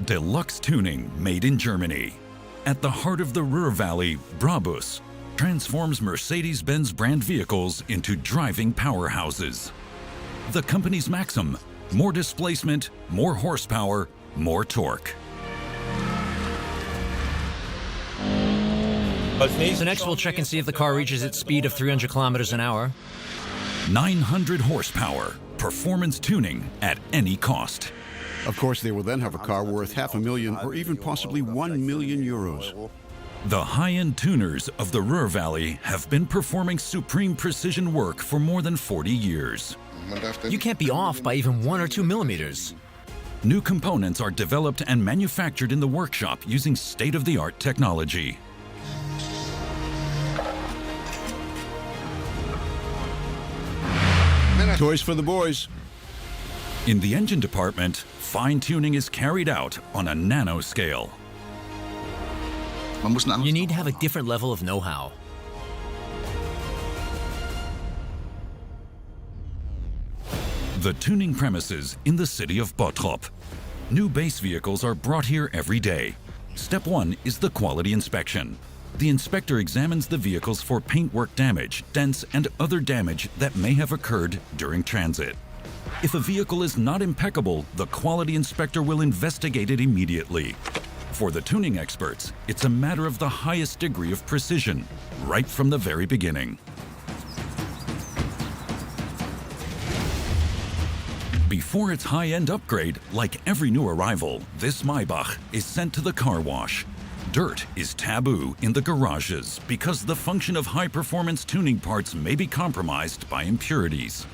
Deluxe tuning made in Germany. At the heart of the Ruhr Valley, Brabus transforms Mercedes-Benz brand vehicles into driving powerhouses. The company's maxim: more displacement, more horsepower, more torque. So next we'll check and see if the car reaches its speed of 300 kilometers an hour. 900 horsepower, performance tuning at any cost. Of course, they will then have a car worth $500,000 or even possibly €1 million. The high-end tuners of the Ruhr Valley have been performing supreme precision work for more than 40 years. You can't be off by even 1 or 2 millimeters. New components are developed and manufactured in the workshop using state-of-the-art technology. Toys for the boys. In the engine department, fine-tuning is carried out on a nanoscale. You need to have a different level of know-how. The tuning premises in the city of Bottrop. New base vehicles are brought here every day. Step 1 is the quality inspection. The inspector examines the vehicles for paintwork damage, dents, and other damage that may have occurred during transit. If a vehicle is not impeccable, the quality inspector will investigate it immediately. For the tuning experts, it's a matter of the highest degree of precision, right from the very beginning. Before its high-end upgrade, like every new arrival, this Maybach is sent to the car wash. Dirt is taboo in the garages because the function of high-performance tuning parts may be compromised by impurities.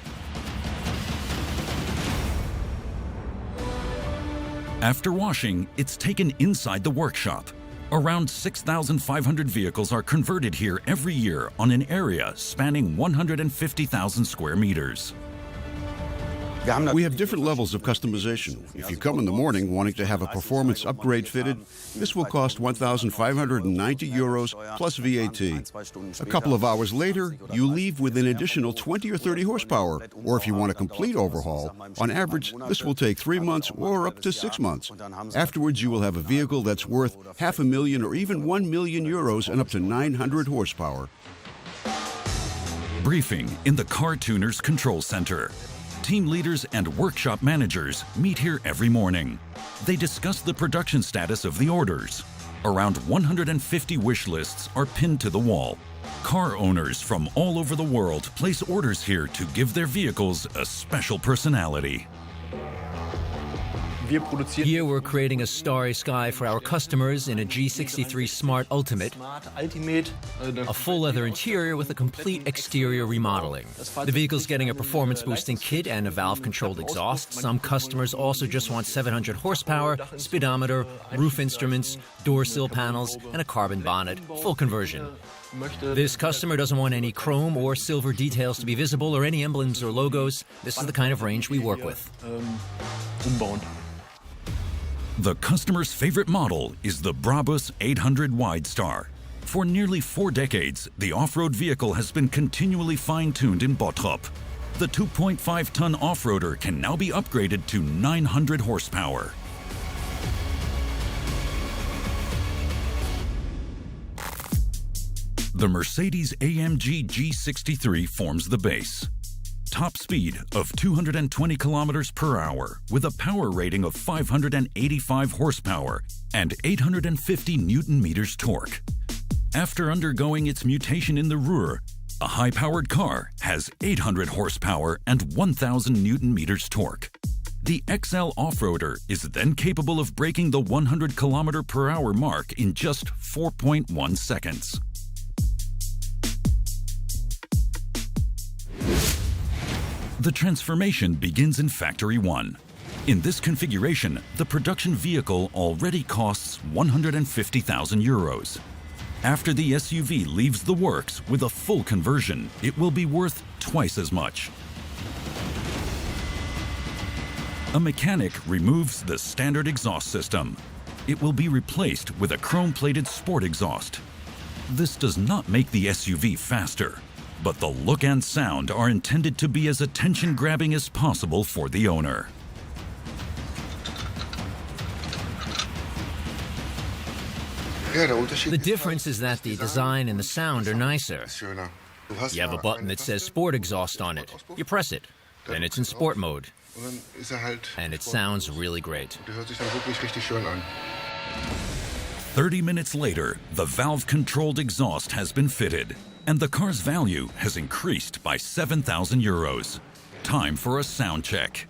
After washing, it's taken inside the workshop. Around 6,500 vehicles are converted here every year on an area spanning 150,000 square meters. We have different levels of customization. If you come in the morning wanting to have a performance upgrade fitted, this will cost €1,590 plus VAT. A couple of hours later, you leave with an additional 20 or 30 horsepower. Or if you want a complete overhaul, on average, this will take 3 months or up to 6 months. Afterwards, you will have a vehicle that's worth €500,000 or even €1 million and up to 900 horsepower. Briefing in the Car Tuners Control Center. Team leaders and workshop managers meet here every morning. They discuss the production status of the orders. Around 150 wish lists are pinned to the wall. Car owners from all over the world place orders here to give their vehicles a special personality. Here we're creating a starry sky for our customers in a G63 Smart Ultimate, a full leather interior with a complete exterior remodeling. The vehicle's getting a performance-boosting kit and a valve-controlled exhaust. Some customers also just want 700 horsepower, speedometer, roof instruments, door sill panels, and a carbon bonnet. Full conversion. This customer doesn't want any chrome or silver details to be visible or any emblems or logos. This is the kind of range we work with. The customer's favorite model is the Brabus 800 Widestar. For nearly 4 decades, the off-road vehicle has been continually fine-tuned in Bottrop. The 2.5-ton off-roader can now be upgraded to 900 horsepower. The Mercedes-AMG G63 forms the base. Top speed of 220 kilometers per hour with a power rating of 585 horsepower and 850 Newton-meters torque. After undergoing its mutation in the Ruhr, a high-powered car has 800 horsepower and 1,000 Newton-meters torque. The XL off-roader is then capable of breaking the 100 kilometer per hour mark in just 4.1 seconds. The transformation begins in Factory 1. In this configuration, the production vehicle already costs €150,000. After the SUV leaves the works with a full conversion, it will be worth twice as much. A mechanic removes the standard exhaust system. It will be replaced with a chrome-plated sport exhaust. This does not make the SUV faster, but the look and sound are intended to be as attention-grabbing as possible for the owner. The difference is that the design and the sound are nicer. You have a button that says Sport Exhaust on it. You press it, then it's in sport mode. And it sounds really great. 30 minutes later, the valve-controlled exhaust has been fitted, and the car's value has increased by 7,000 euros. Time for a sound check.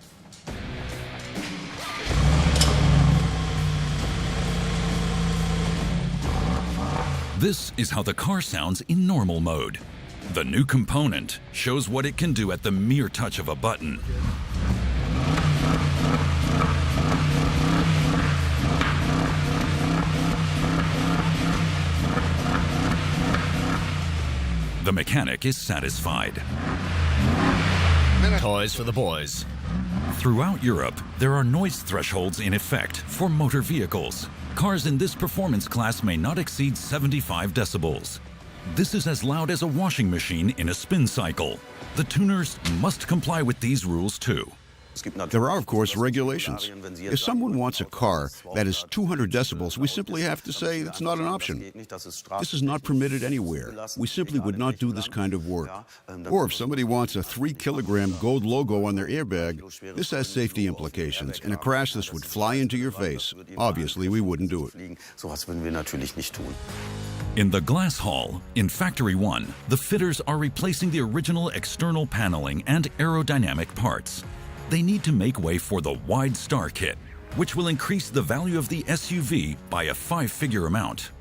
This is how the car sounds in normal mode. The new component shows what it can do at the mere touch of a button. The mechanic is satisfied. Toys for the boys. Throughout Europe, there are noise thresholds in effect for motor vehicles. Cars in this performance class may not exceed 75 decibels. This is as loud as a washing machine in a spin cycle. The tuners must comply with these rules too. There are, of course, regulations. If someone wants a car that is 200 decibels, we simply have to say it's not an option. This is not permitted anywhere. We simply would not do this kind of work. Or if somebody wants a 3-kilogram gold logo on their airbag, this has safety implications. In a crash, this would fly into your face. Obviously, we wouldn't do it. In the glass hall, in Factory 1, the fitters are replacing the original external paneling and aerodynamic parts. They need to make way for the Wide Star Kit, which will increase the value of the SUV by a 5-figure amount.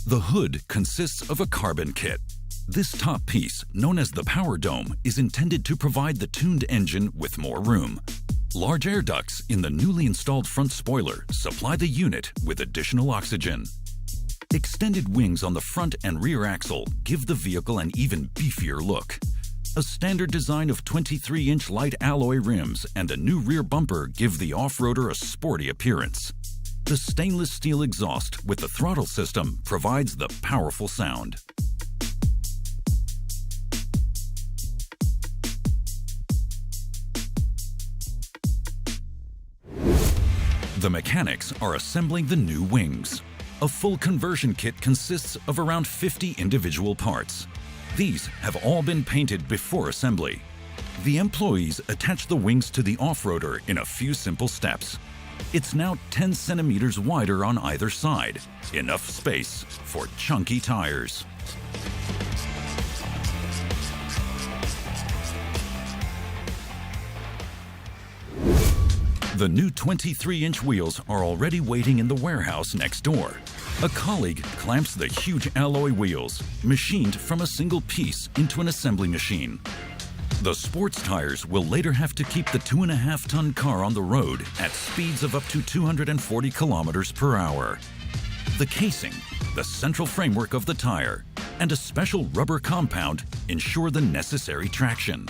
The hood consists of a carbon kit. This top piece, known as the power dome, is intended to provide the tuned engine with more room. Large air ducts in the newly installed front spoiler supply the unit with additional oxygen. Extended wings on the front and rear axle give the vehicle an even beefier look. A standard design of 23-inch light alloy rims and a new rear bumper give the off-roader a sporty appearance. The stainless steel exhaust with the throttle system provides the powerful sound. The mechanics are assembling the new wings. A full conversion kit consists of around 50 individual parts. These have all been painted before assembly. The employees attach the wings to the off-roader in a few simple steps. It's now 10 centimeters wider on either side, enough space for chunky tires. The new 23-inch wheels are already waiting in the warehouse next door. A colleague clamps the huge alloy wheels, machined from a single piece, into an assembly machine. The sports tires will later have to keep the 2.5-ton car on the road at speeds of up to 240 kilometers per hour. The casing, the central framework of the tire, and a special rubber compound ensure the necessary traction.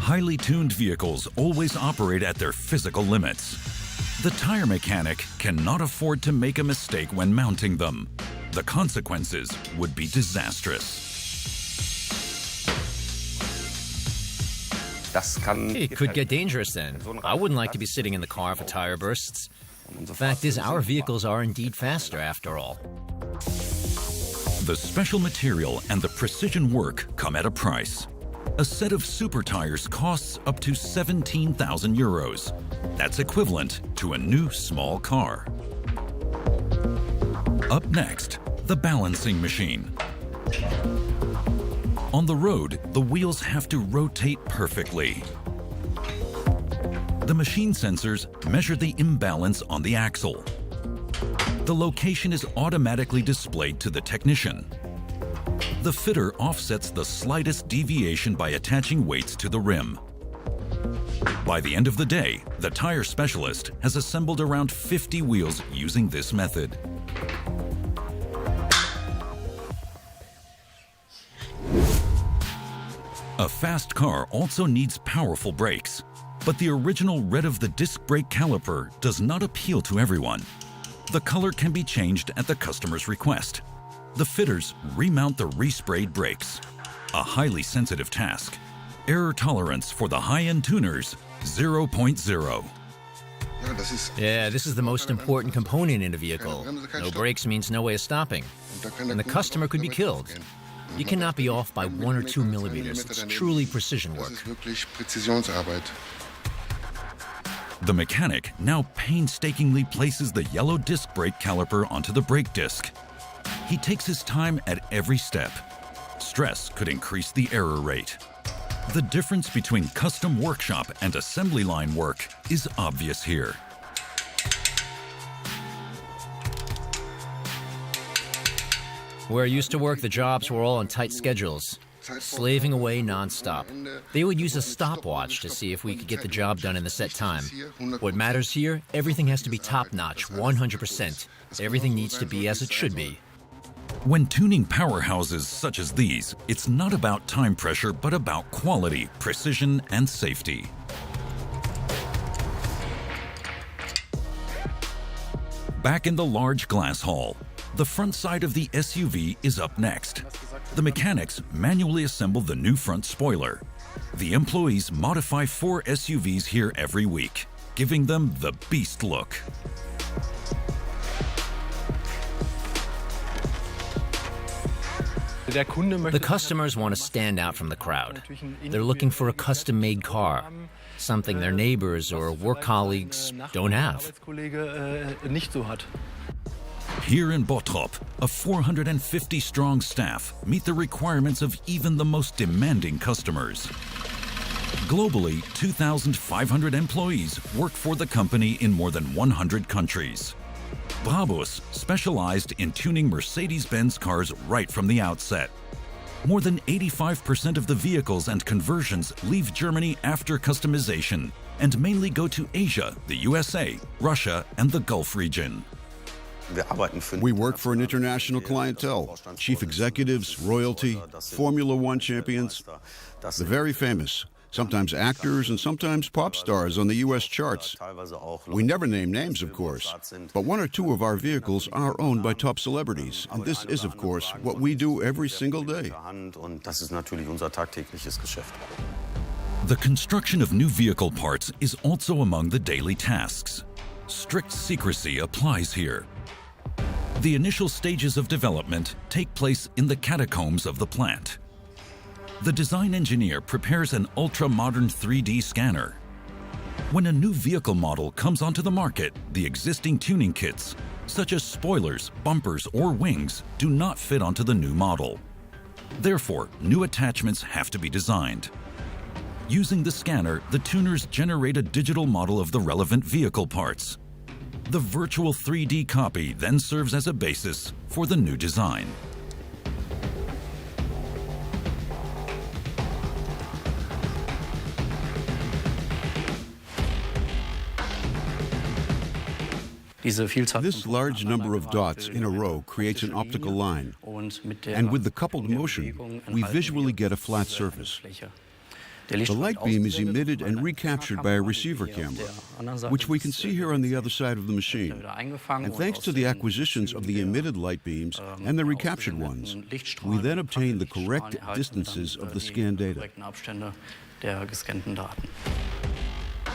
Highly tuned vehicles always operate at their physical limits. The tire mechanic cannot afford to make a mistake when mounting them. The consequences would be disastrous. It could get dangerous then. I wouldn't like to be sitting in the car for tire bursts. The fact is, our vehicles are indeed faster after all. The special material and the precision work come at a price. A set of super tires costs up to 17,000 euros. That's equivalent to a new small car. Up next, the balancing machine. On the road, the wheels have to rotate perfectly. The machine sensors measure the imbalance on the axle. The location is automatically displayed to the technician. The fitter offsets the slightest deviation by attaching weights to the rim. By the end of the day, the tire specialist has assembled around 50 wheels using this method. A fast car also needs powerful brakes, but the original red of the disc brake caliper does not appeal to everyone. The color can be changed at the customer's request. The fitters remount the resprayed brakes, a highly sensitive task. Error tolerance for the high-end tuners, 0.0. Yeah, this is the most important component in a vehicle. No brakes means no way of stopping. And the customer could be killed. You cannot be off by 1 or 2 millimeters. It's truly precision work. The mechanic now painstakingly places the yellow disc brake caliper onto the brake disc. He takes his time at every step. Stress could increase the error rate. The difference between custom workshop and assembly line work is obvious here. Where I used to work, the jobs were all on tight schedules, slaving away non-stop. They would use a stopwatch to see if we could get the job done in the set time. What matters here, everything has to be top-notch, 100%. Everything needs to be as it should be. When tuning powerhouses such as these, it's not about time pressure, but about quality, precision, and safety. Back in the large glass hall, the front side of the SUV is up next. The mechanics manually assemble the new front spoiler. The employees modify 4 SUVs here every week, giving them the beast look. The customers want to stand out from the crowd. They're looking for a custom-made car, something their neighbors or work colleagues don't have. Here in Bottrop, a 450-strong staff meet the requirements of even the most demanding customers. Globally, 2,500 employees work for the company in more than 100 countries. Brabus specialized in tuning Mercedes-Benz cars right from the outset. More than 85% of the vehicles and conversions leave Germany after customization and mainly go to Asia, the USA, Russia, and the Gulf region. We work for an international clientele, chief executives, royalty, Formula One champions, the very famous, sometimes actors and sometimes pop stars on the U.S. charts. We never name names, of course, but 1 or 2 of our vehicles are owned by top celebrities, and this is, of course, what we do every single day. The construction of new vehicle parts is also among the daily tasks. Strict secrecy applies here. The initial stages of development take place in the catacombs of the plant. The design engineer prepares an ultra-modern 3D scanner. When a new vehicle model comes onto the market, the existing tuning kits, such as spoilers, bumpers, or wings, do not fit onto the new model. Therefore, new attachments have to be designed. Using the scanner, the tuners generate a digital model of the relevant vehicle parts. The virtual 3D copy then serves as a basis for the new design. This large number of dots in a row creates an optical line, and with the coupled motion, we visually get a flat surface. The light beam is emitted and recaptured by a receiver camera, which we can see here on the other side of the machine. And thanks to the acquisitions of the emitted light beams and the recaptured ones, we then obtain the correct distances of the scanned data.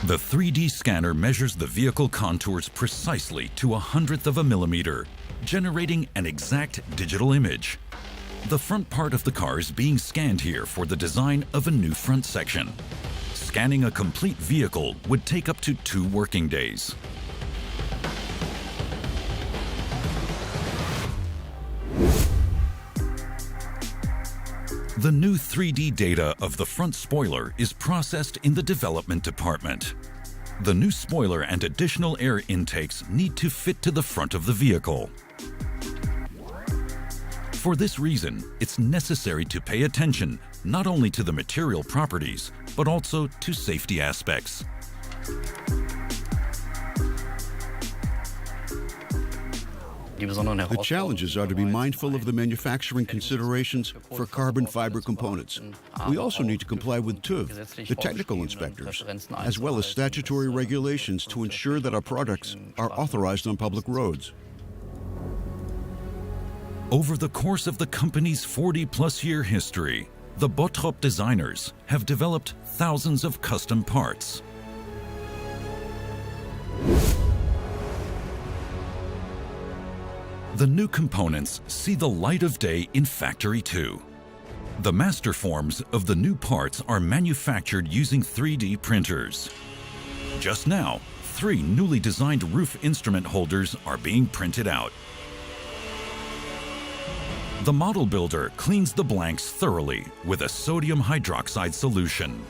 The 3D scanner measures the vehicle contours precisely to 1/100th of a millimeter, generating an exact digital image. The front part of the car is being scanned here for the design of a new front section. Scanning a complete vehicle would take up to 2 working days. The new 3D data of the front spoiler is processed in the development department. The new spoiler and additional air intakes need to fit to the front of the vehicle. For this reason, it's necessary to pay attention not only to the material properties, but also to safety aspects. The challenges are to be mindful of the manufacturing considerations for carbon fiber components. We also need to comply with TÜV, the technical inspectors, as well as statutory regulations to ensure that our products are authorized on public roads. Over the course of the company's 40-plus-year history, the Bottrop designers have developed thousands of custom parts. The new components see the light of day in Factory 2. The master forms of the new parts are manufactured using 3D printers. Just now, 3 newly designed roof instrument holders are being printed out. The model builder cleans the blanks thoroughly with a sodium hydroxide solution.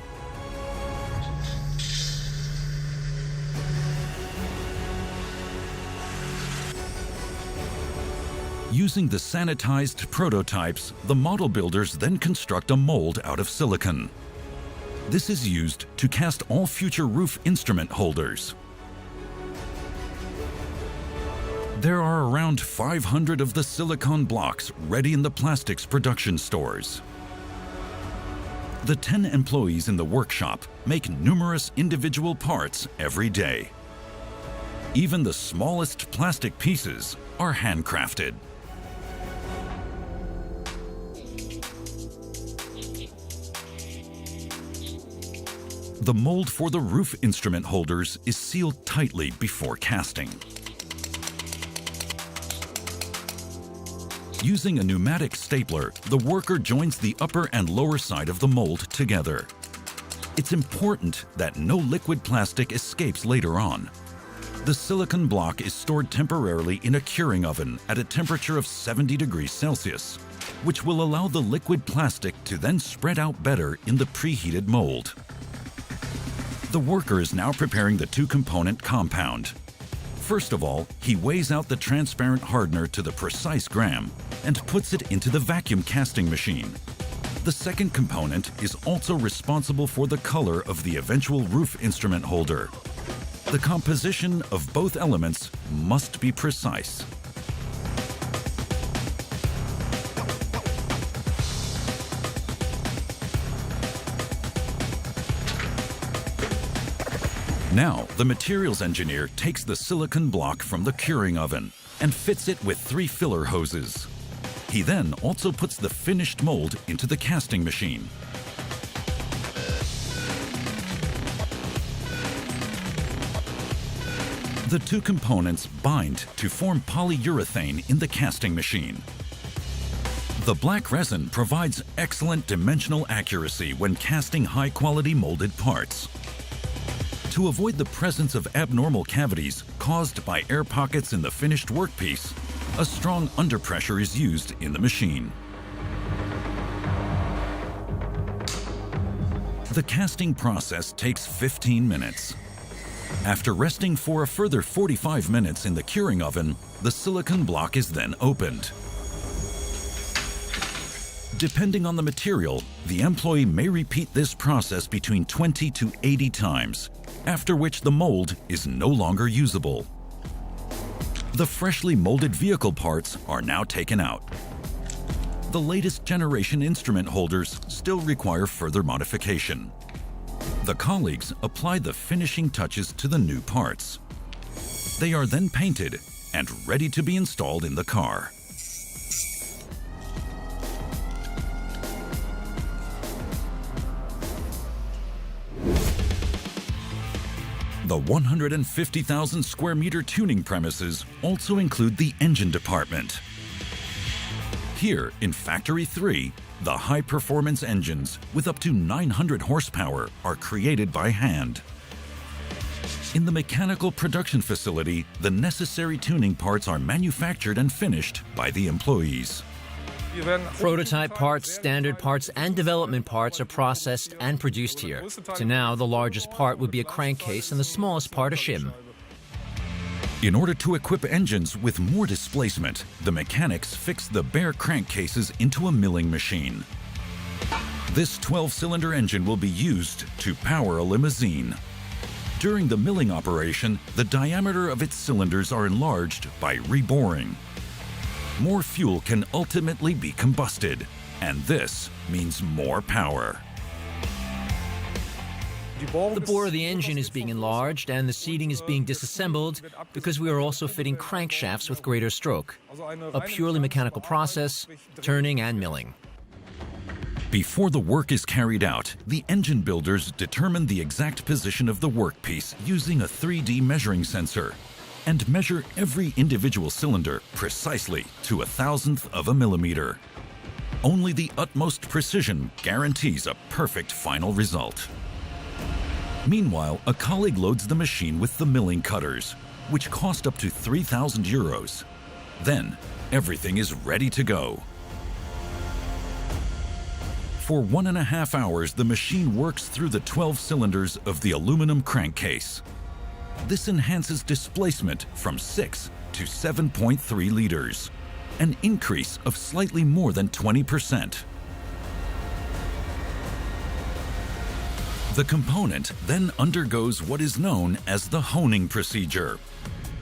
Using the sanitized prototypes, the model builders then construct a mold out of silicon. This is used to cast all future roof instrument holders. There are around 500 of the silicon blocks ready in the plastics production stores. The 10 employees in the workshop make numerous individual parts every day. Even the smallest plastic pieces are handcrafted. The mold for the roof instrument holders is sealed tightly before casting. Using a pneumatic stapler, the worker joins the upper and lower side of the mold together. It's important that no liquid plastic escapes later on. The silicon block is stored temporarily in a curing oven at a temperature of 70 degrees Celsius, which will allow the liquid plastic to then spread out better in the preheated mold. The worker is now preparing the 2-component compound. First of all, he weighs out the transparent hardener to the precise gram and puts it into the vacuum casting machine. The second component is also responsible for the color of the eventual roof instrument holder. The composition of both elements must be precise. Now, the materials engineer takes the silicon block from the curing oven and fits it with 3 filler hoses. He then also puts the finished mold into the casting machine. The 2 components bind to form polyurethane in the casting machine. The black resin provides excellent dimensional accuracy when casting high-quality molded parts. To avoid the presence of abnormal cavities caused by air pockets in the finished workpiece, a strong underpressure is used in the machine. The casting process takes 15 minutes. After resting for a further 45 minutes in the curing oven, the silicon block is then opened. Depending on the material, the employee may repeat this process between 20 to 80 times, after which the mold is no longer usable. The freshly molded vehicle parts are now taken out. The latest generation instrument holders still require further modification. The colleagues apply the finishing touches to the new parts. They are then painted and ready to be installed in the car. The 150,000 square meter tuning premises also include the engine department. Here in Factory 3, the high-performance engines with up to 900 horsepower are created by hand. In the mechanical production facility, the necessary tuning parts are manufactured and finished by the employees. Prototype parts, standard parts, and development parts are processed and produced here. To now, the largest part would be a crankcase and the smallest part a shim. In order to equip engines with more displacement, the mechanics fix the bare crankcases into a milling machine. This 12-cylinder engine will be used to power a limousine. During the milling operation, the diameter of its cylinders are enlarged by reboring. More fuel can ultimately be combusted, and this means more power. The bore of the engine is being enlarged and the seating is being disassembled because we are also fitting crankshafts with greater stroke. A purely mechanical process, turning and milling. Before the work is carried out, the engine builders determine the exact position of the workpiece using a 3D measuring sensor and measure every individual cylinder precisely to 1,000th of a millimeter. Only the utmost precision guarantees a perfect final result. Meanwhile, a colleague loads the machine with the milling cutters, which cost up to 3,000 euros. Then, everything is ready to go. For 1.5 hours, the machine works through the 12 cylinders of the aluminum crankcase. This enhances displacement from 6 to 7.3 liters, an increase of slightly more than 20%. The component then undergoes what is known as the honing procedure.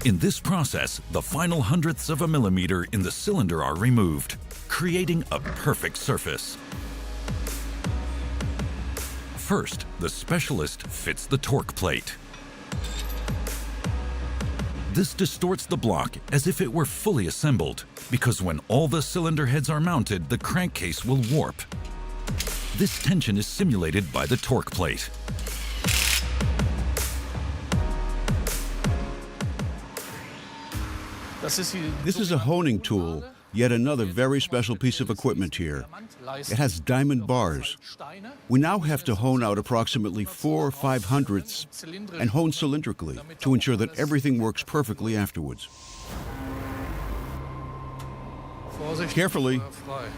In this process, the final hundredths of a millimeter in the cylinder are removed, creating a perfect surface. First, the specialist fits the torque plate. This distorts the block as if it were fully assembled, because when all the cylinder heads are mounted, the crankcase will warp. This tension is simulated by the torque plate. This is a honing tool, yet another very special piece of equipment here. It has diamond bars. We now have to hone out approximately 4 or 5 hundredths and hone cylindrically to ensure that everything works perfectly afterwards. Carefully,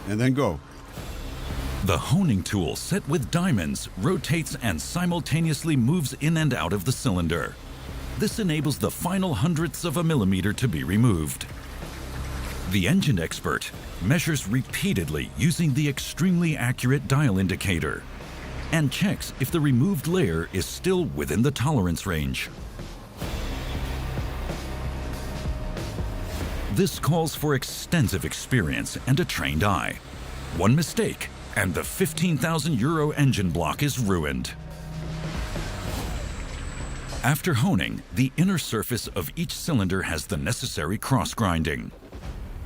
and then go. The honing tool, set with diamonds, rotates and simultaneously moves in and out of the cylinder. This enables the final hundredths of a millimeter to be removed. The engine expert measures repeatedly using the extremely accurate dial indicator and checks if the removed layer is still within the tolerance range. This calls for extensive experience and a trained eye. One mistake, and the 15,000 euro engine block is ruined. After honing, the inner surface of each cylinder has the necessary cross-grinding.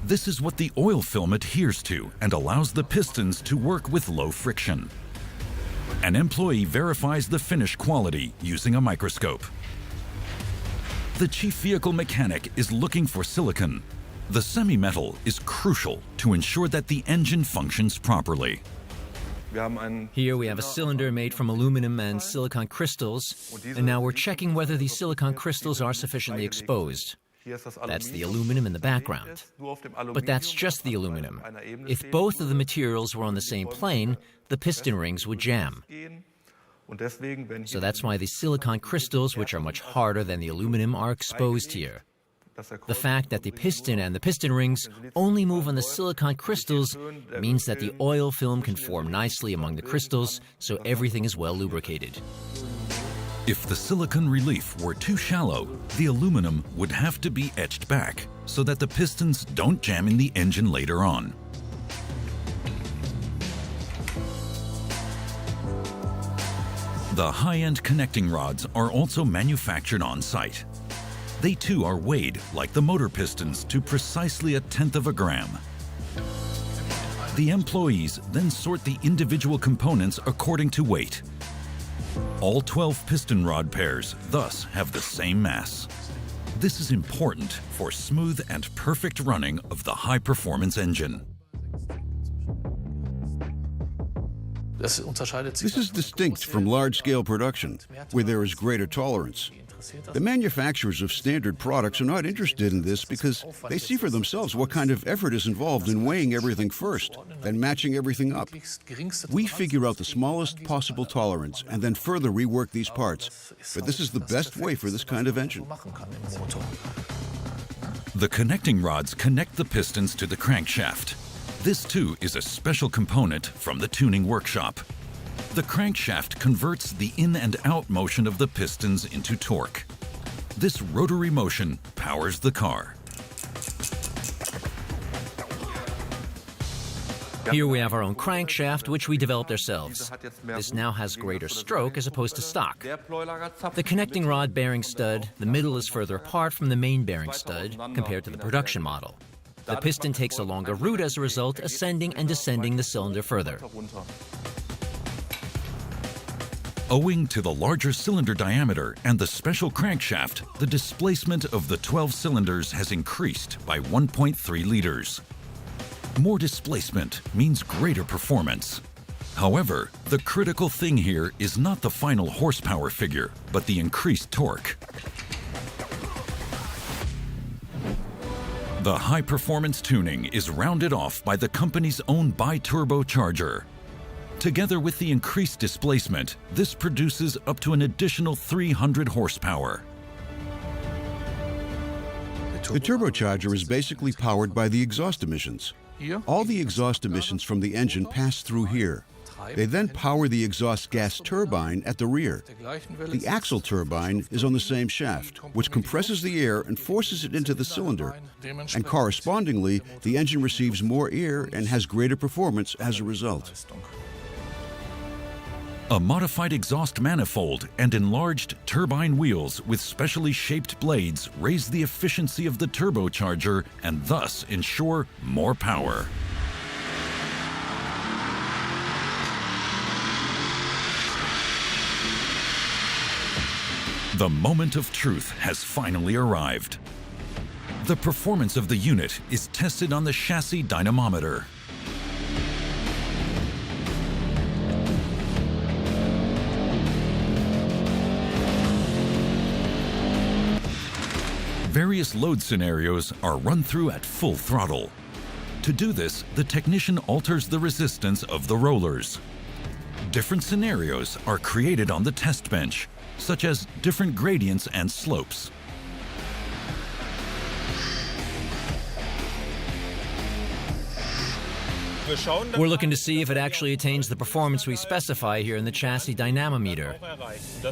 This is what the oil film adheres to and allows the pistons to work with low friction. An employee verifies the finish quality using a microscope. The chief vehicle mechanic is looking for silicon. The semi-metal is crucial to ensure that the engine functions properly. Here we have a cylinder made from aluminum and silicon crystals, and now we're checking whether these silicon crystals are sufficiently exposed. That's the aluminum in the background. But that's just the aluminum. If both of the materials were on the same plane, the piston rings would jam. So that's why the silicon crystals, which are much harder than the aluminum, are exposed here. The fact that the piston and the piston rings only move on the silicon crystals means that the oil film can form nicely among the crystals, so everything is well lubricated. If the silicon relief were too shallow, the aluminum would have to be etched back so that the pistons don't jam in the engine later on. The high-end connecting rods are also manufactured on site. They too are weighed like the motor pistons to precisely 1/10 of a gram. The employees then sort the individual components according to weight. All 12 piston rod pairs thus have the same mass. This is important for smooth and perfect running of the high-performance engine. This is distinct from large-scale production, where there is greater tolerance. The manufacturers of standard products are not interested in this because they see for themselves what kind of effort is involved in weighing everything first, then matching everything up. We figure out the smallest possible tolerance and then further rework these parts. But this is the best way for this kind of engine. The connecting rods connect the pistons to the crankshaft. This too is a special component from the tuning workshop. The crankshaft converts the in and out motion of the pistons into torque. This rotary motion powers the car. Here we have our own crankshaft, which we developed ourselves. This now has greater stroke as opposed to stock. The connecting rod bearing stud, the middle is further apart from the main bearing stud compared to the production model. The piston takes a longer route as a result, ascending and descending the cylinder further. Owing to the larger cylinder diameter and the special crankshaft, the displacement of the 12 cylinders has increased by 1.3 liters. More displacement means greater performance. However, the critical thing here is not the final horsepower figure, but the increased torque. The high-performance tuning is rounded off by the company's own bi-turbocharger. Together with the increased displacement, this produces up to an additional 300 horsepower. The turbocharger is basically powered by the exhaust emissions. All the exhaust emissions from the engine pass through here. They then power the exhaust gas turbine at the rear. The axle turbine is on the same shaft, which compresses the air and forces it into the cylinder. And correspondingly, the engine receives more air and has greater performance as a result. A modified exhaust manifold and enlarged turbine wheels with specially shaped blades raise the efficiency of the turbocharger and thus ensure more power. The moment of truth has finally arrived. The performance of the unit is tested on the chassis dynamometer. Various load scenarios are run through at full throttle. To do this, the technician alters the resistance of the rollers. Different scenarios are created on the test bench, such as different gradients and slopes. We're looking to see if it actually attains the performance we specify here in the chassis dynamometer.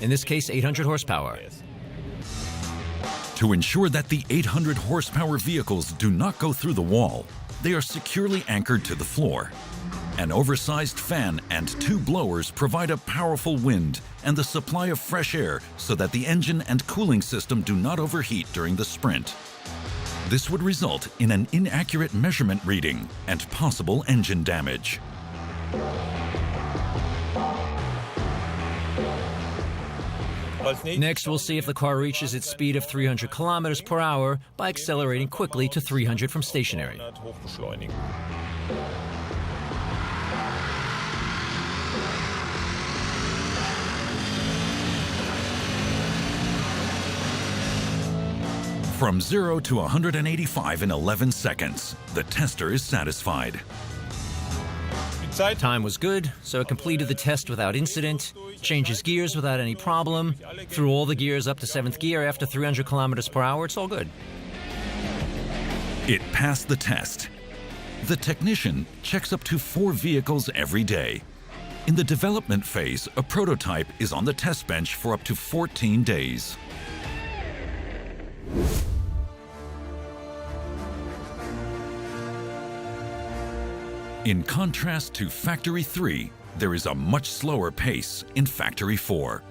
In this case, 800 horsepower. To ensure that the 800 horsepower vehicles do not go through the wall, they are securely anchored to the floor. An oversized fan and two blowers provide a powerful wind and the supply of fresh air so that the engine and cooling system do not overheat during the sprint. This would result in an inaccurate measurement reading and possible engine damage. Next, we'll see if the car reaches its speed of 300 kilometers per hour by accelerating quickly to 300 from stationary. From 0 to 185 in 11 seconds, the tester is satisfied. Time was good, so it completed the test without incident, changes gears without any problem, threw all the gears up to 7th gear after 300 kilometers per hour, it's all good. It passed the test. The technician checks up to 4 vehicles every day. In the development phase, a prototype is on the test bench for up to 14 days. In contrast to Factory 3, there is a much slower pace in Factory 4.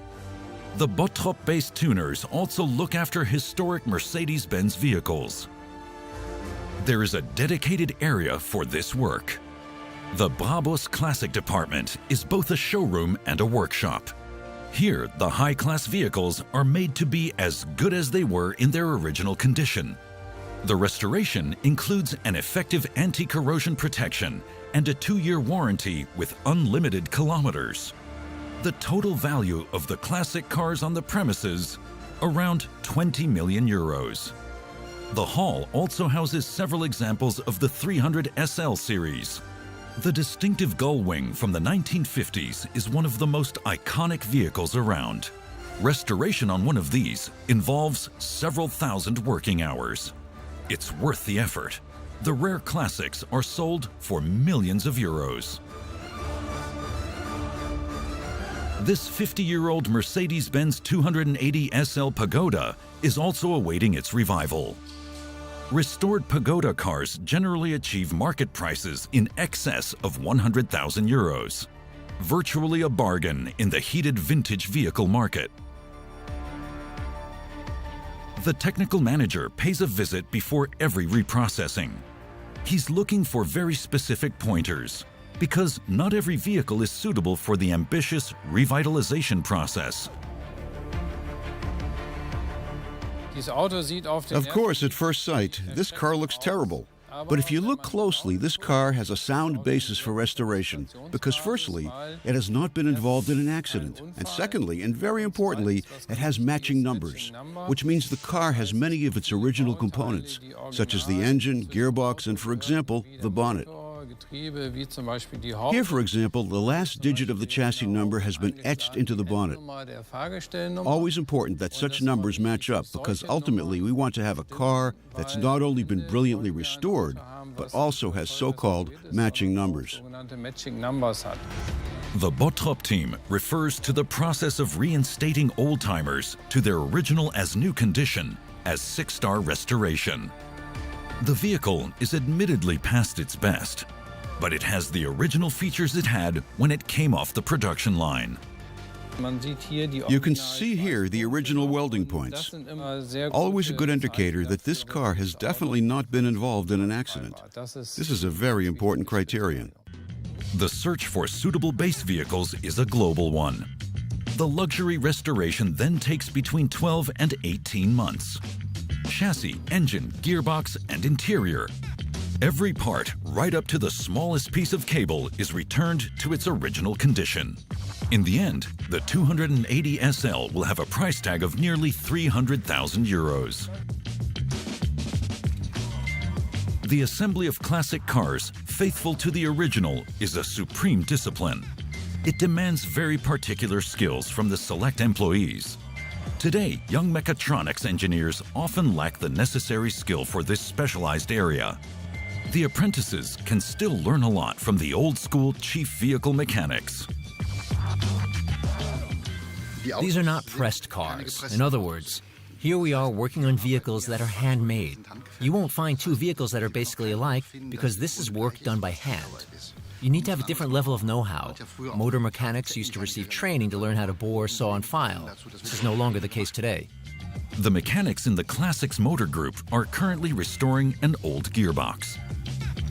The Bottrop-based tuners also look after historic Mercedes-Benz vehicles. There is a dedicated area for this work. The Brabus Classic department is both a showroom and a workshop. Here, the high-class vehicles are made to be as good as they were in their original condition. The restoration includes an effective anti-corrosion protection and a 2-year warranty with unlimited kilometers. The total value of the classic cars on the premises, around 20 million euros. The hall also houses several examples of the 300 SL series. The distinctive gull wing from the 1950s is one of the most iconic vehicles around. Restoration on one of these involves several thousand working hours. It's worth the effort. The rare classics are sold for millions of euros. This 50-year-old Mercedes-Benz 280 SL Pagoda is also awaiting its revival. Restored Pagoda cars generally achieve market prices in excess of 100,000 euros. Virtually a bargain in the heated vintage vehicle market. The technical manager pays a visit before every reprocessing. He's looking for very specific pointers, because not every vehicle is suitable for the ambitious revitalization process. Of course, at first sight, this car looks terrible. But if you look closely, this car has a sound basis for restoration, because firstly, it has not been involved in an accident, and secondly, and very importantly, it has matching numbers, which means the car has many of its original components, such as the engine, gearbox, and for example, the bonnet. Here, for example, the last digit of the chassis number has been etched into the bonnet. Always important that such numbers match up, because ultimately we want to have a car that's not only been brilliantly restored, but also has so-called matching numbers. The Bottrop team refers to the process of reinstating old-timers to their original as new condition as 6-star restoration. The vehicle is admittedly past its best, but it has the original features it had when it came off the production line. You can see here the original welding points. Always a good indicator that this car has definitely not been involved in an accident. This is a very important criterion. The search for suitable base vehicles is a global one. The luxury restoration then takes between 12 and 18 months. Chassis, engine, gearbox, and interior. Every part, right up to the smallest piece of cable, is returned to its original condition. In the end, the 280 SL will have a price tag of nearly 300,000 euros. The assembly of classic cars, faithful to the original, is a supreme discipline. It demands very particular skills from the select employees. Today, young mechatronics engineers often lack the necessary skill for this specialized area. The apprentices can still learn a lot from the old-school chief vehicle mechanics. These are not pressed cars. In other words, here we are working on vehicles that are handmade. You won't find two vehicles that are basically alike because this is work done by hand. You need to have a different level of know-how. Motor mechanics used to receive training to learn how to bore, saw, and file. This is no longer the case today. The mechanics in the Classics motor group are currently restoring an old gearbox.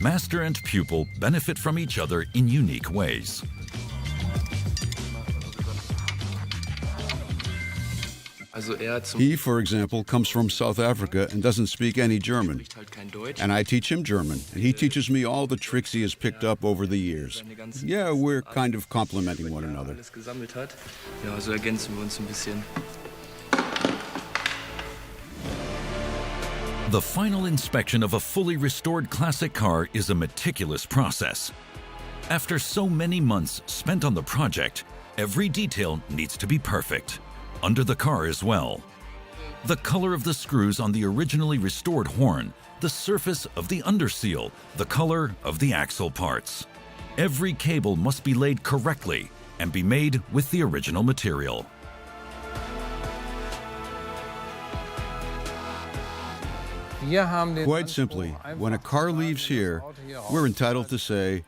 Master and pupil benefit from each other in unique ways. He, for example, comes from South Africa and doesn't speak any German. And I teach him German, and he teaches me all the tricks he has picked up over the years. Yeah, we're kind of complementing one another. The final inspection of a fully restored classic car is a meticulous process. After so many months spent on the project, every detail needs to be perfect. Under the car as well. The color of the screws on the originally restored horn, the surface of the underseal, the color of the axle parts. Every cable must be laid correctly and be made with the original material. Quite simply, when a car leaves here, we're entitled to say,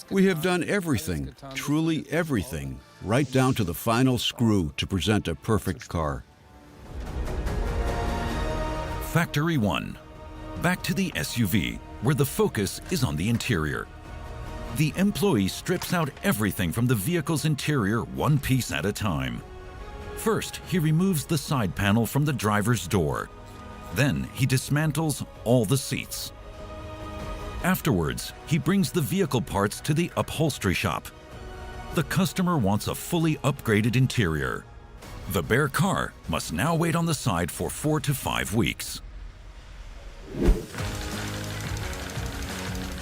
we have done everything, truly everything, right down to the final screw to present a perfect car. Factory 1. Back to the SUV, where the focus is on the interior. The employee strips out everything from the vehicle's interior one piece at a time. First, he removes the side panel from the driver's door. Then he dismantles all the seats. Afterwards, he brings the vehicle parts to the upholstery shop. The customer wants a fully upgraded interior. The bare car must now wait on the side for 4 to 5 weeks.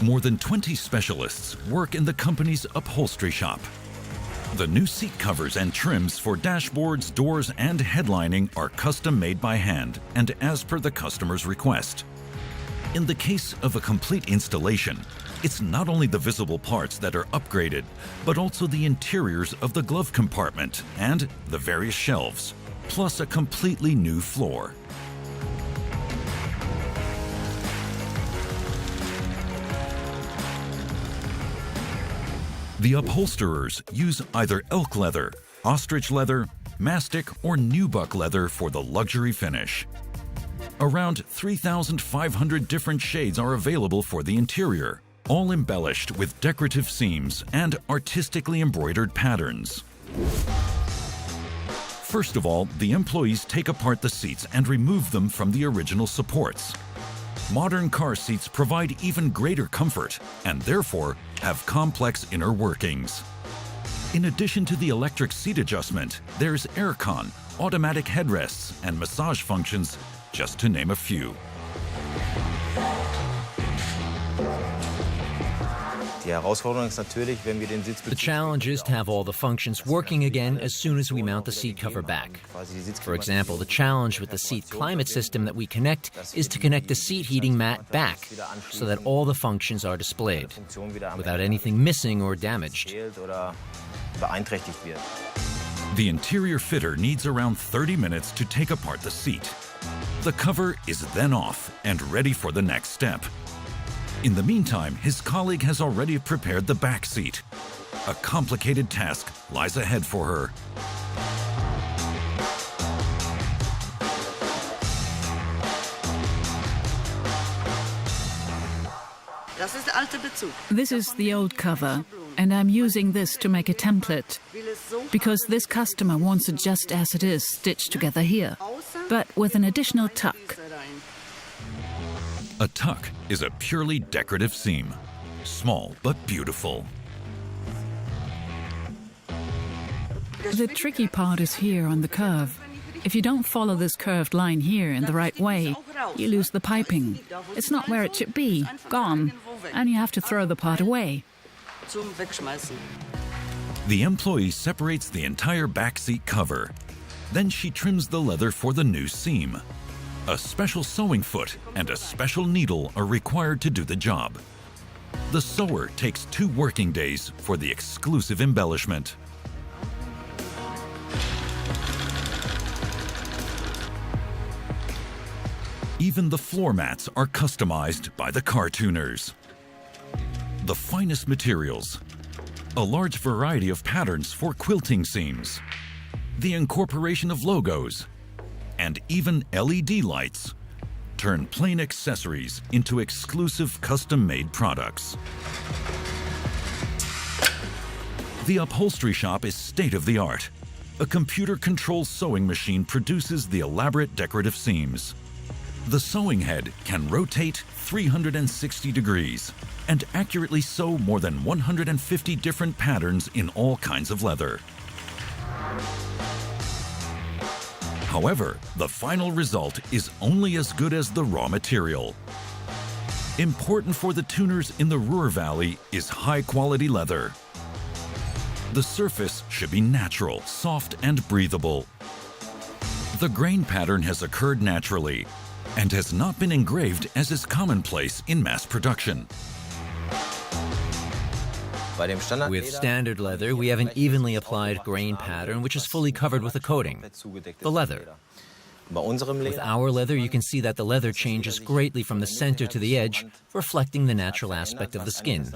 More than 20 specialists work in the company's upholstery shop. The new seat covers and trims for dashboards, doors, and headlining are custom made by hand and as per the customer's request. In the case of a complete installation, it's not only the visible parts that are upgraded, but also the interiors of the glove compartment and the various shelves, plus a completely new floor. The upholsterers use either elk leather, ostrich leather, mastic, or nubuck leather for the luxury finish. Around 3,500 different shades are available for the interior, all embellished with decorative seams and artistically embroidered patterns. First of all, the employees take apart the seats and remove them from the original supports. Modern car seats provide even greater comfort and therefore have complex inner workings. In addition to the electric seat adjustment, there's aircon, automatic headrests, and massage functions, just to name a few. The challenge is to have all the functions working again as soon as we mount the seat cover back. For example, the challenge with the seat climate system that we connect is to connect the seat heating mat back so that all the functions are displayed, without anything missing or damaged. The interior fitter needs around 30 minutes to take apart the seat. The cover is then off and ready for the next step. In the meantime, his colleague has already prepared the back seat. A complicated task lies ahead for her. This is the old cover, and I'm using this to make a template, because this customer wants it just as it is, stitched together here, but with an additional tuck. A tuck is a purely decorative seam, small but beautiful. The tricky part is here on the curve. If you don't follow this curved line here in the right way, you lose the piping. It's not where it should be, gone, and you have to throw the part away. The employee separates the entire back seat cover. Then she trims the leather for the new seam. A special sewing foot and a special needle are required to do the job. The sewer takes 2 working days for the exclusive embellishment. Even the floor mats are customized by the car tuners. The finest materials, a large variety of patterns for quilting seams, the incorporation of logos, and even LED lights turn plain accessories into exclusive custom-made products. The upholstery shop is state-of-the-art. A computer-controlled sewing machine produces the elaborate decorative seams. The sewing head can rotate 360 degrees and accurately sew more than 150 different patterns in all kinds of leather. However, the final result is only as good as the raw material. Important for the tuners in the Ruhr Valley is high-quality leather. The surface should be natural, soft, and breathable. The grain pattern has occurred naturally and has not been engraved as is commonplace in mass production. With standard leather, we have an evenly applied grain pattern which is fully covered with a coating, the leather. With our leather, you can see that the leather changes greatly from the center to the edge, reflecting the natural aspect of the skin.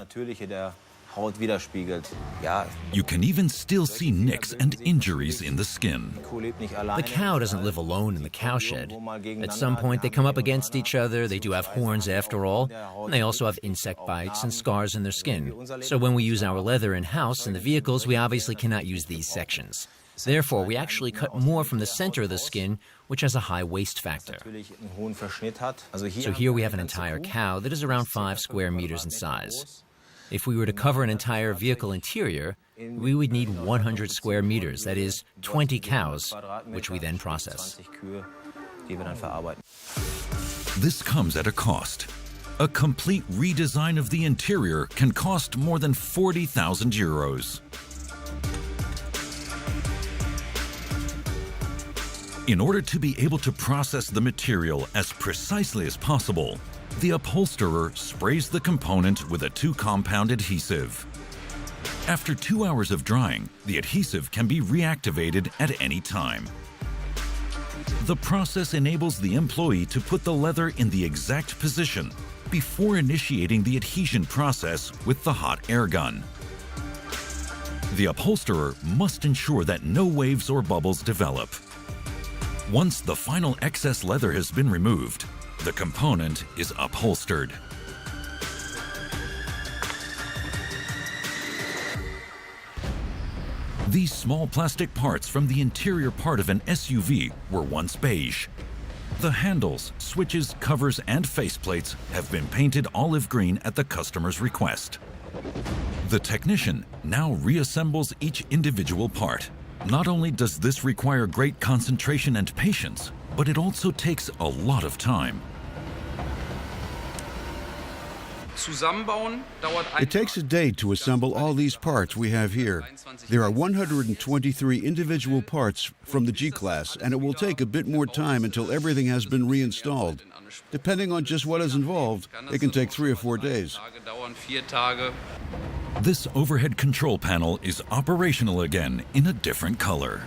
You can even still see nicks and injuries in the skin. The cow doesn't live alone in the cowshed. At some point, they come up against each other. They do have horns after all, and they also have insect bites and scars in their skin. So when we use our leather in-house in the vehicles, we obviously cannot use these sections. Therefore, we actually cut more from the center of the skin, which has a high waste factor. So here we have an entire cow that is around 5 square meters in size. If we were to cover an entire vehicle interior, we would need 100 square meters, that is, 20 cows, which we then process. This comes at a cost. A complete redesign of the interior can cost more than 40,000 euros. In order to be able to process the material as precisely as possible, the upholsterer sprays the component with a 2-compound adhesive. After 2 hours of drying, the adhesive can be reactivated at any time. The process enables the employee to put the leather in the exact position before initiating the adhesion process with the hot air gun. The upholsterer must ensure that no waves or bubbles develop. Once the final excess leather has been removed, the component is upholstered. These small plastic parts from the interior part of an SUV were once beige. The handles, switches, covers, and faceplates have been painted olive green at the customer's request. The technician now reassembles each individual part. Not only does this require great concentration and patience, but it also takes a lot of time. It takes a day to assemble all these parts we have here. There are 123 individual parts from the G-Class, and it will take a bit more time until everything has been reinstalled. Depending on just what is involved, it can take 3 or 4 days. This overhead control panel is operational again in a different color.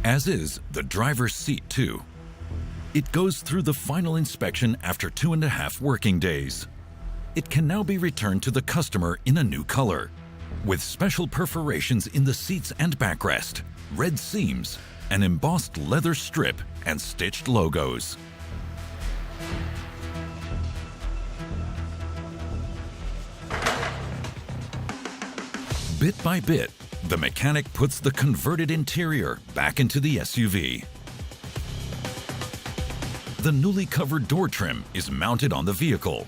As is the driver's seat too. It goes through the final inspection after 2.5 working days. It can now be returned to the customer in a new color, with special perforations in the seats and backrest, red seams, an embossed leather strip, and stitched logos. Bit by bit, the mechanic puts the converted interior back into the SUV. The newly covered door trim is mounted on the vehicle.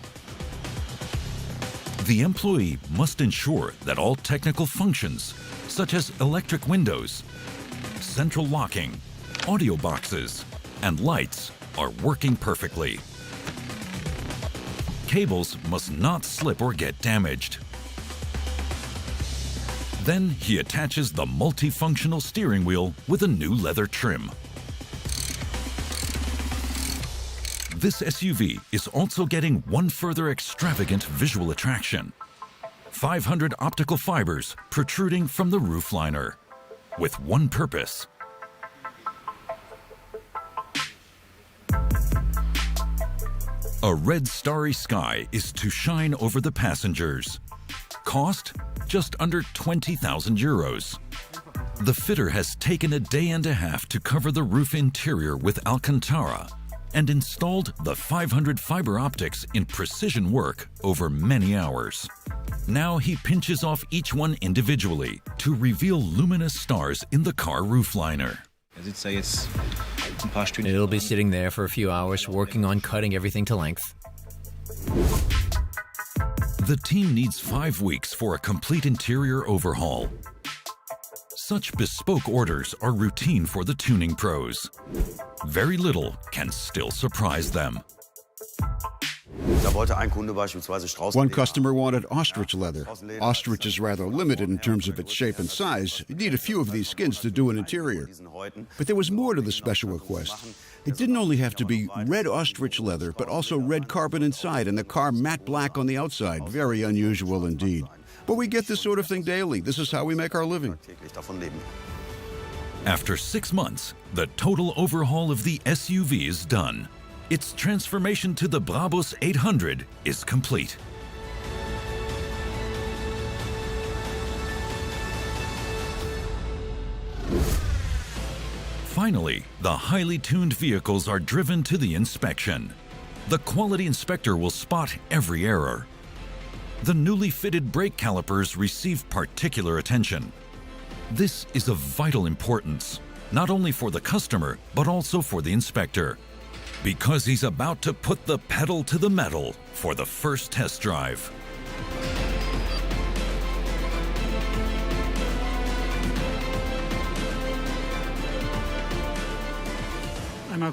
The employee must ensure that all technical functions, such as electric windows, central locking, audio boxes, and lights, are working perfectly. Cables must not slip or get damaged. Then he attaches the multifunctional steering wheel with a new leather trim. This SUV is also getting one further extravagant visual attraction. 500 optical fibers protruding from the roof liner, with one purpose. A red starry sky is to shine over the passengers. Cost? Just under 20,000 euros. The fitter has taken a day and a half to cover the roof interior with Alcantara and installed the 500 fiber optics in precision work over many hours. Now he pinches off each one individually to reveal luminous stars in the car roof liner. It'll be sitting there for a few hours working on cutting everything to length. The team needs 5 weeks for a complete interior overhaul. Such bespoke orders are routine for the tuning pros. Very little can still surprise them. One customer wanted ostrich leather. Ostrich is rather limited in terms of its shape and size. You need a few of these skins to do an interior. But there was more to the special request. It didn't only have to be red ostrich leather, but also red carbon inside and the car matte black on the outside. Very unusual indeed. But we get this sort of thing daily. This is how we make our living. After 6 months, the total overhaul of the SUV is done. Its transformation to the Brabus 800 is complete. Finally, the highly tuned vehicles are driven to the inspection. The quality inspector will spot every error. The newly fitted brake calipers receive particular attention. This is of vital importance, not only for the customer, but also for the inspector, because he's about to put the pedal to the metal for the first test drive.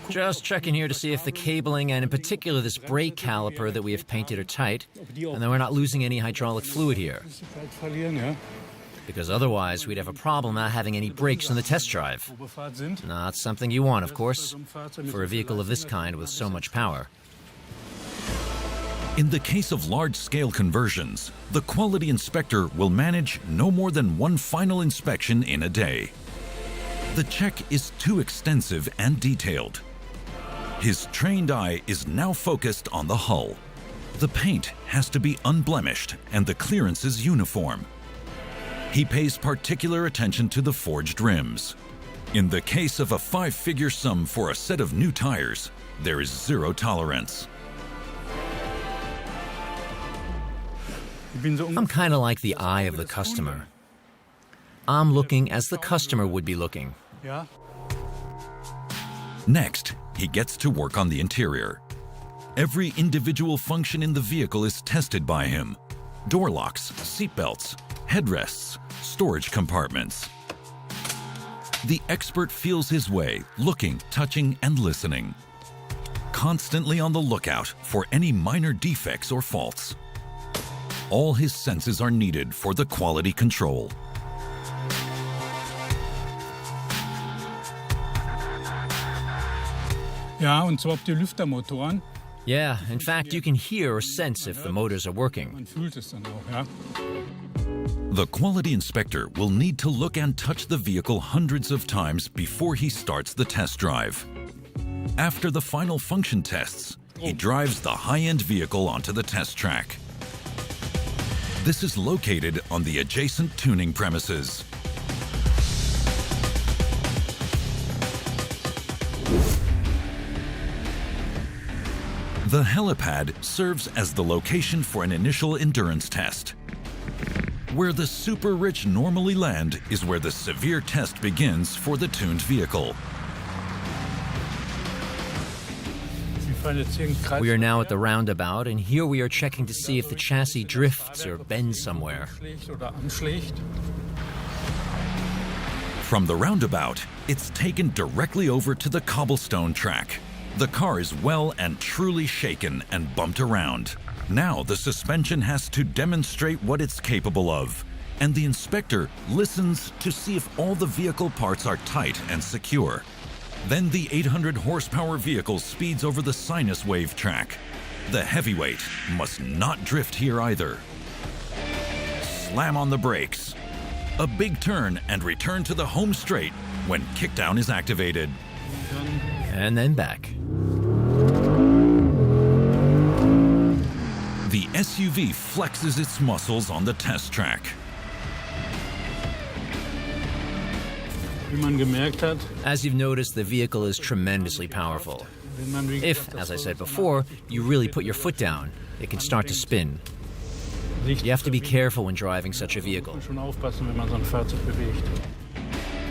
Just checking here to see if the cabling, and in particular this brake caliper that we have painted, are tight, and that we're not losing any hydraulic fluid here. Because otherwise we'd have a problem not having any brakes in the test drive. Not something you want, of course, for a vehicle of this kind with so much power. In the case of large-scale conversions, the quality inspector will manage no more than one final inspection in a day. The check is too extensive and detailed. His trained eye is now focused on the hull. The paint has to be unblemished and the clearances uniform. He pays particular attention to the forged rims. In the case of a 5-figure sum for a set of new tires, there is zero tolerance. I'm kind of like the eye of the customer. I'm looking as the customer would be looking. Next, he gets to work on the interior. Every individual function in the vehicle is tested by him. Door locks, seat belts, headrests, storage compartments. The expert feels his way, looking, touching, and listening. Constantly on the lookout for any minor defects or faults. All his senses are needed for the quality control. Ja, und zwar ob die Lüftermotoren. Yeah, in fact, you can hear or sense if the motors are working. Man fühlt es dann auch, ja. The quality inspector will need to look and touch the vehicle hundreds of times before he starts the test drive. After the final function tests, he drives the high-end vehicle onto the test track. This is located on the adjacent tuning premises. The helipad serves as the location for an initial endurance test. Where the super rich normally land is where the severe test begins for the tuned vehicle. We are now at the roundabout, and here we are checking to see if the chassis drifts or bends somewhere. From the roundabout, it's taken directly over to the cobblestone track. The car is well and truly shaken and bumped around. Now the suspension has to demonstrate what it's capable of, and the inspector listens to see if all the vehicle parts are tight and secure. Then the 800 horsepower vehicle speeds over the sinus wave track. The heavyweight must not drift here either. Slam on the brakes. A big turn and return to the home straight when kickdown is activated. And then back. The SUV flexes its muscles on the test track. As you've noticed, the vehicle is tremendously powerful. If, as I said before, you really put your foot down, it can start to spin. You have to be careful when driving such a vehicle.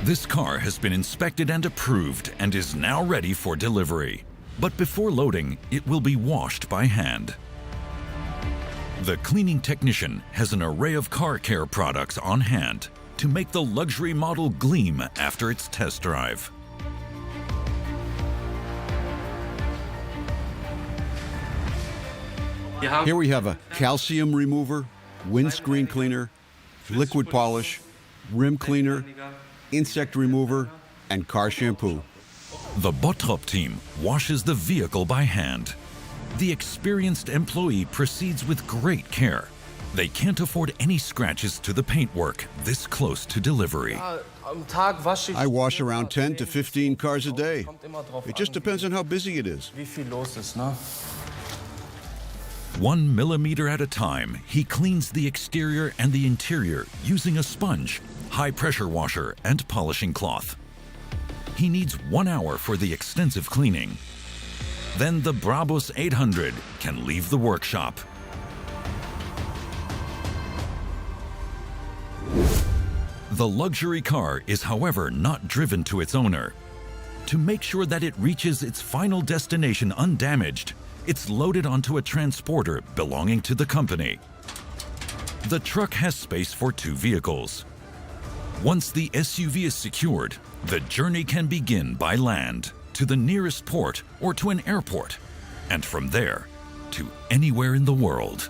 This car has been inspected and approved and is now ready for delivery. But before loading, it will be washed by hand. The cleaning technician has an array of car care products on hand to make the luxury model gleam after its test drive. Here we have a calcium remover, windscreen cleaner, liquid polish, rim cleaner, insect remover, and car shampoo. The Bottrop team washes the vehicle by hand. The experienced employee proceeds with great care. They can't afford any scratches to the paintwork this close to delivery. I wash around 10 to 15 cars a day. It just depends on how busy it is. 1 millimeter at a time, he cleans the exterior and the interior using a sponge, high-pressure washer, and polishing cloth. He needs 1 hour for the extensive cleaning. Then the Brabus 800 can leave the workshop. The luxury car is, however, not driven to its owner. To make sure that it reaches its final destination undamaged, it's loaded onto a transporter belonging to the company. The truck has space for 2 vehicles. Once the SUV is secured, the journey can begin by land to the nearest port or to an airport, and from there to anywhere in the world.